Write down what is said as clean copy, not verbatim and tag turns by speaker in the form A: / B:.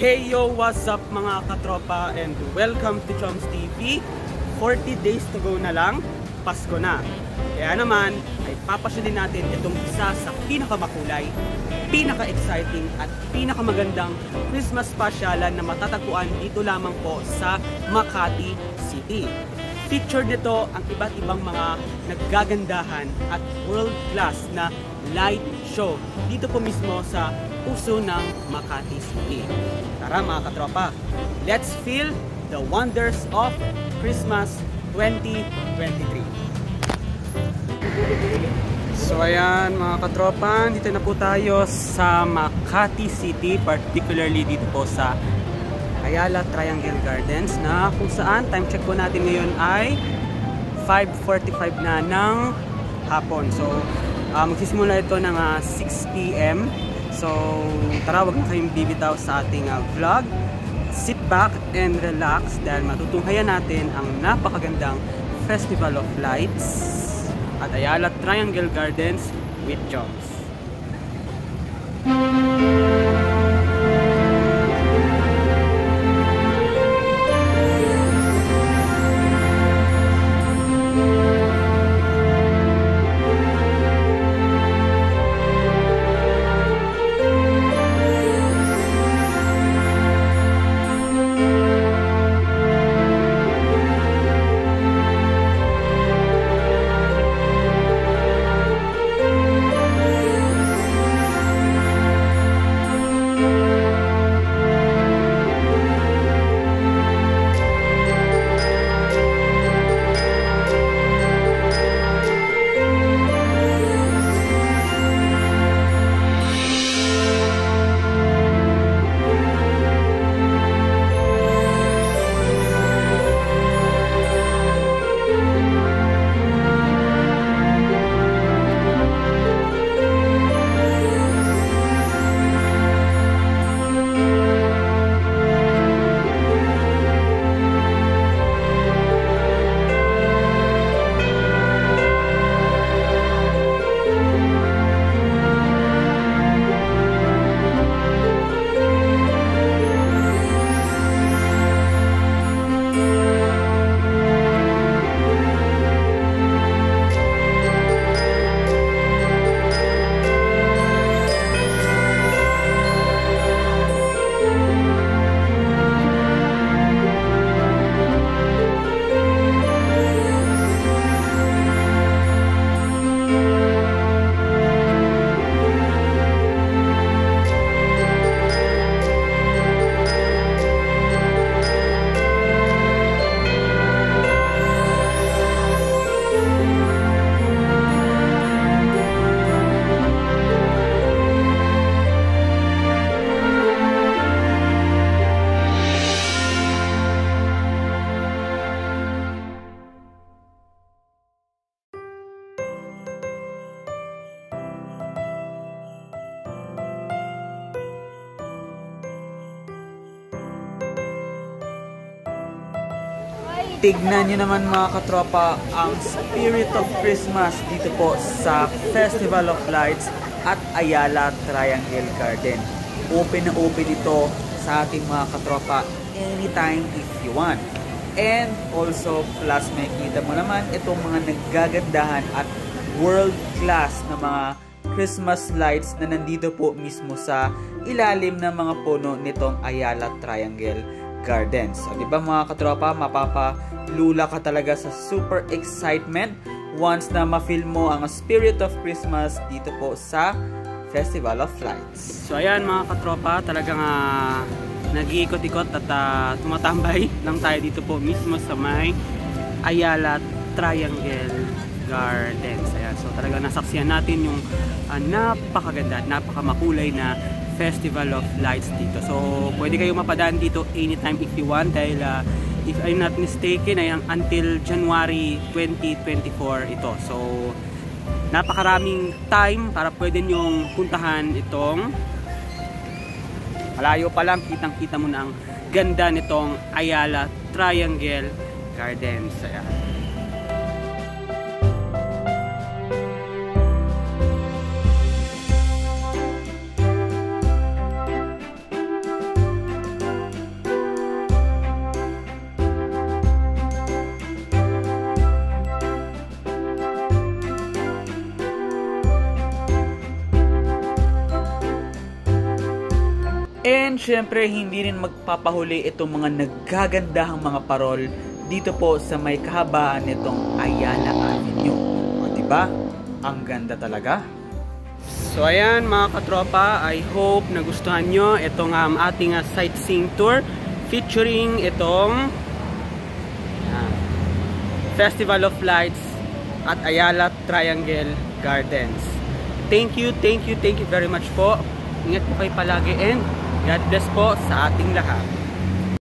A: Hey yo, what's up mga katropa and welcome to Choms TV. 40 days to go na lang, Pasko na. Kaya naman ay papasyalin natin itong isa sa pinakamakulay, pinaka-exciting at pinakamagandang Christmas pasyalan na matatagpuan dito lamang po sa Makati City. Featured nito ang iba't ibang mga naggagandahan at world-class na light show dito po mismo sa puso ng Makati City. Tara mga katropa, let's feel the wonders of Christmas 2023. So ayan mga katropa, dito na po tayo sa Makati City, particularly dito po sa Ayala Triangle Gardens na kung saan time check po natin ngayon ay 5:45 na ng hapon. So magsisimula ito ng 6 PM. So tara, wag na kayong bibitaw sa ating vlog. Sit back and relax dahil matutunghayan natin ang napakagandang Festival of Lights at Ayala Triangle Gardens with Choms. Tignan nyo naman mga katropa ang spirit of Christmas dito po sa Festival of Lights at Ayala Triangle Garden. Open na open ito sa ating mga katropa anytime if you want. And also plus makikita mo naman itong mga naggagandahan at world class na mga Christmas lights na nandito po mismo sa ilalim ng mga puno nitong Ayala Triangle Gardens. So, di ba mga katropa, mapapalula ka talaga sa super excitement once na ma-feel mo ang spirit of Christmas dito po sa Festival of Lights. So ayan mga katropa, talagang nag-iikot-ikot at tumatambay lang tayo dito po mismo sa may Ayala Triangle Gardens. Ayan, so talagang nasaksihan natin yung napakaganda at napakamakulay na Festival of Lights dito. So pwede kayo mapadaan dito anytime if you want dahil if I'm not mistaken ay until January 2024 ito. So napakaraming time para pwede nyong puntahan itong malayo pa lang, kitang-kita mo na ang ganda nitong Ayala Triangle Gardens. Ayan. And syempre, hindi rin magpapahuli itong mga naggagandahang mga parol dito po sa may kahabaan nitong Ayala Avenue. O diba? Ang ganda talaga.
B: So ayan mga katropa, I hope nagustuhan nyo itong ating sightseeing tour featuring itong Festival of Lights at Ayala Triangle Gardens. Thank you very much po. Ingat po kayo palagi and God bless po sa ating lahat.